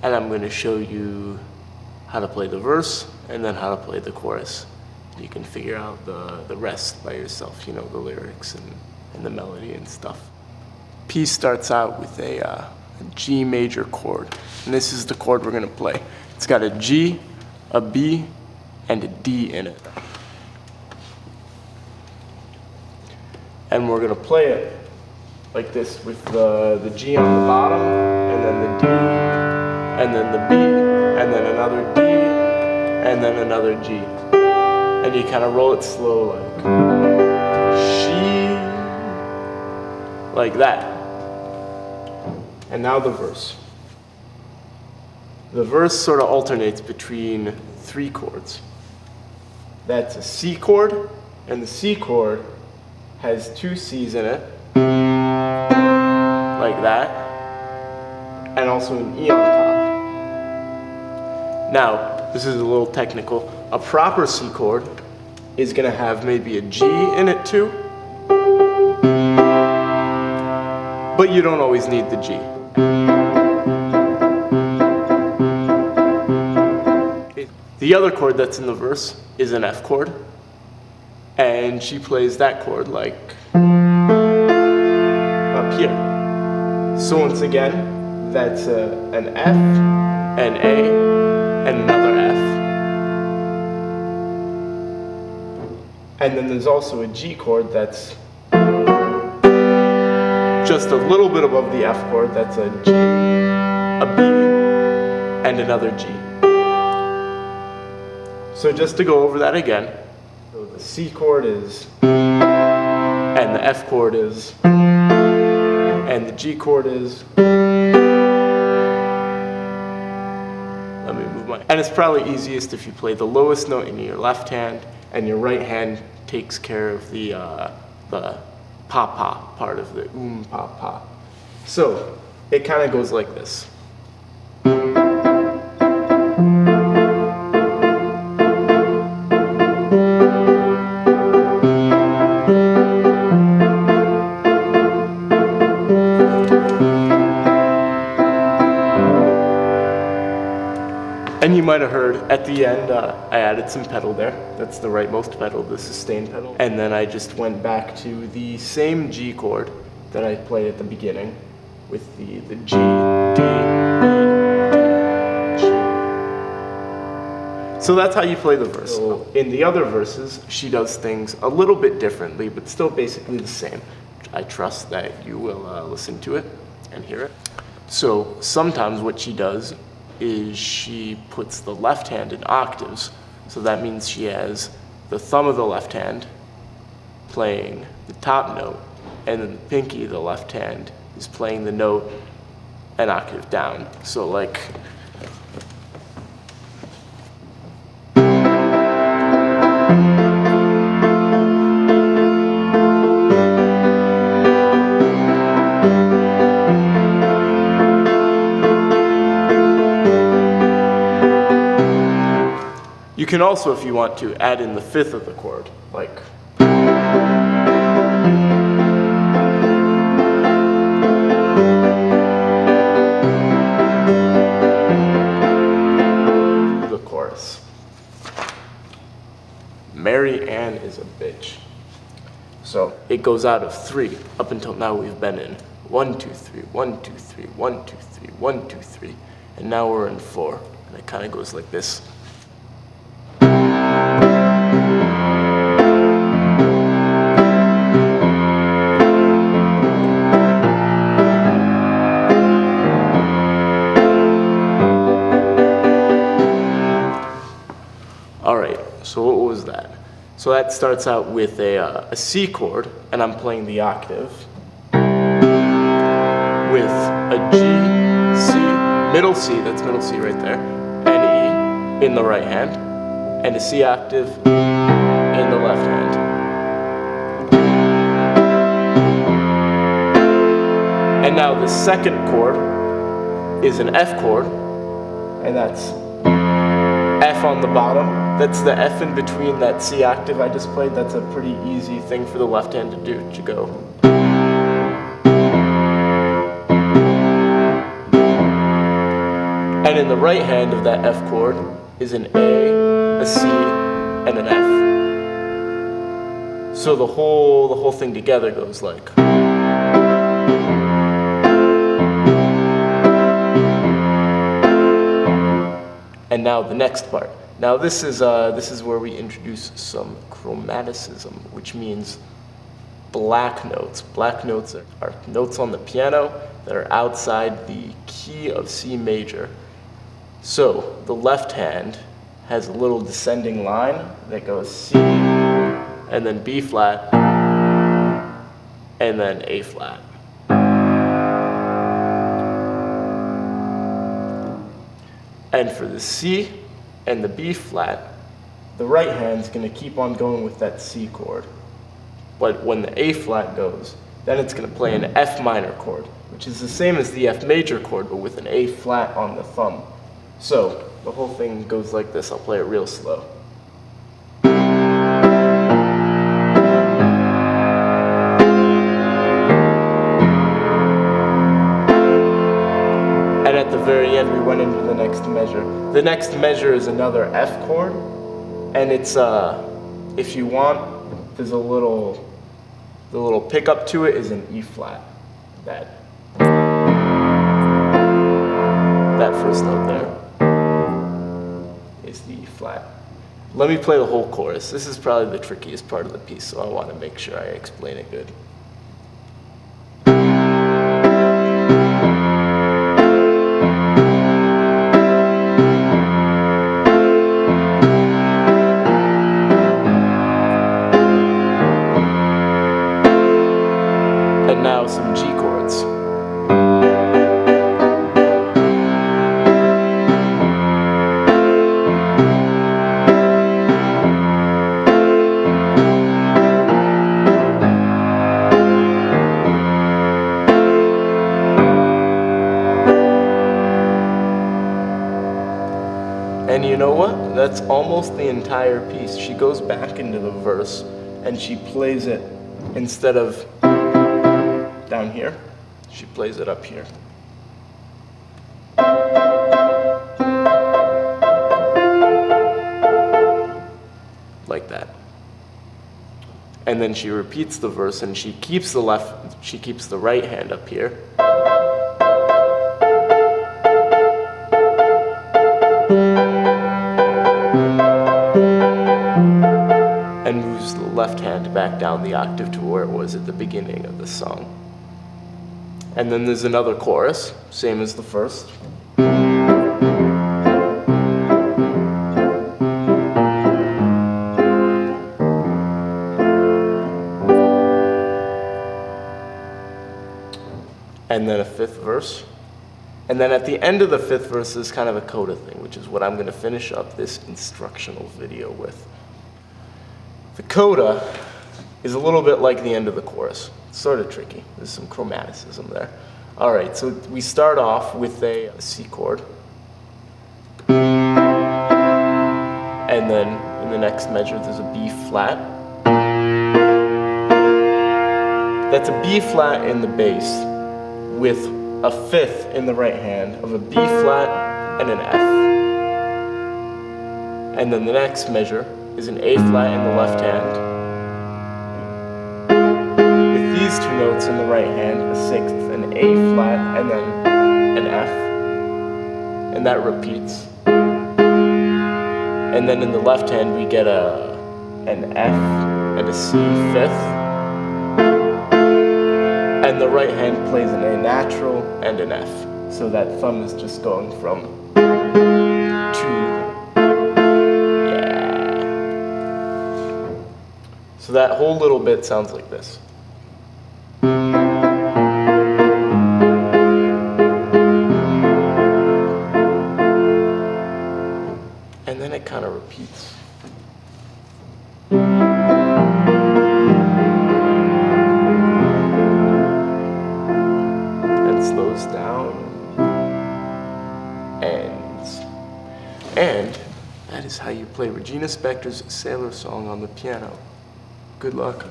and I'm going to show you how to play the verse and then how to play the chorus. You can figure out the rest by yourself, you know, the lyrics and the melody and stuff. Piece starts out with a G major chord, and this is the chord we're going to play. It's got a G, a B, and a D in it. And we're going to play it like this with the G on the bottom, and then the D, and then the B, and then another D, and then another G. And you kind of roll it slow like she, like that. And now the verse. The verse sort of alternates between 3 chords. That's a C chord, and the C chord has 2 C's in it, like that, and also an E on top. Now, this is a little technical. A proper C chord is going to have maybe a G in it too, but you don't always need the G. The other chord that's in the verse is an F chord, and she plays that chord like up here. So once again, that's an F, an A, and another F. And then there's also a G chord that's just a little bit above the F chord. That's a G, a B, and another G. So just to go over that again, so the C chord is, and the F chord is, and the G chord is. Let me move my, and it's probably easiest if you play the lowest note in your left hand, and your right hand takes care of the pa-pa part of the pa-pa. So it kind of goes like this. And you might have heard at the end, I added some pedal there. That's the rightmost pedal, the sustain pedal. And then I just went back to the same G chord that I played at the beginning with the G, D, B, G. So that's how you play the verse. So in the other verses, she does things a little bit differently, but still basically the same. I trust that you will listen to it and hear it. So sometimes what she does is she puts the left hand in octaves. So that means she has the thumb of the left hand playing the top note, and then the pinky of the left hand is playing the note an octave down. So like, you can also, if you want to, add in the 5th of the chord, like. The chorus. Mary Ann is a bitch. So it goes out of 3. Up until now we've been in 1, 2, 3, 1, 2, 3, 1, 2, 3, 1, 2, 3, and now we're in 4, and it kind of goes like this. So what was that? So that starts out with a C chord, and I'm playing the octave, with a G, C, middle C, that's middle C right there, and E in the right hand, and a C octave in the left hand. And now the second chord is an F chord, and that's F on the bottom. That's the F in between that C octave I just played. That's a pretty easy thing for the left hand to do, to go. And in the right hand of that F chord is an A, a C, and an F. So the whole thing together goes like. And now the next part. Now this is where we introduce some chromaticism, which means black notes. Black notes are notes on the piano that are outside the key of C major. So the left hand has a little descending line that goes C, and then B flat, and then A flat. And for the C and the B flat, the right hand's gonna keep on going with that C chord. But when the A flat goes, then it's gonna play an F minor chord, which is the same as the F major chord, but with an A flat on the thumb. So the whole thing goes like this. I'll play it real slow. And at the very end, we went into the next measure. The next measure is another F chord, and it's if you want, there's the little pickup to it is an E flat. That first note there is the E flat. Let me play the whole chorus. This is probably the trickiest part of the piece, so I want to make sure I explain it good. And now some G chords. And you know what? That's almost the entire piece. She goes back into the verse and she plays it instead of down here, she plays it up here. Like that. And then she repeats the verse and she keeps the right hand up here. And moves the left hand back down the octave to where it was at the beginning of the song. And then there's another chorus, same as the first. And then a fifth verse. And then at the end of the fifth verse is kind of a coda thing, which is what I'm going to finish up this instructional video with. The coda is a little bit like the end of the chorus. It's sort of tricky. There's some chromaticism there. All right, so we start off with a C chord. And then in the next measure, there's a B flat. That's a B flat in the bass with a fifth in the right hand of a B flat and an F. And then the next measure is an A flat in the left hand. With these two notes in the right hand, a sixth, an A flat, and then an F. And that repeats. And then in the left hand, we get an F and a C fifth. And the right hand plays an A natural and an F. So that thumb is just going from to, yeah. So that whole little bit sounds like this. And then it kind of repeats. Slows down and that is how you play Regina Spektor's Sailor Song on the piano. Good luck.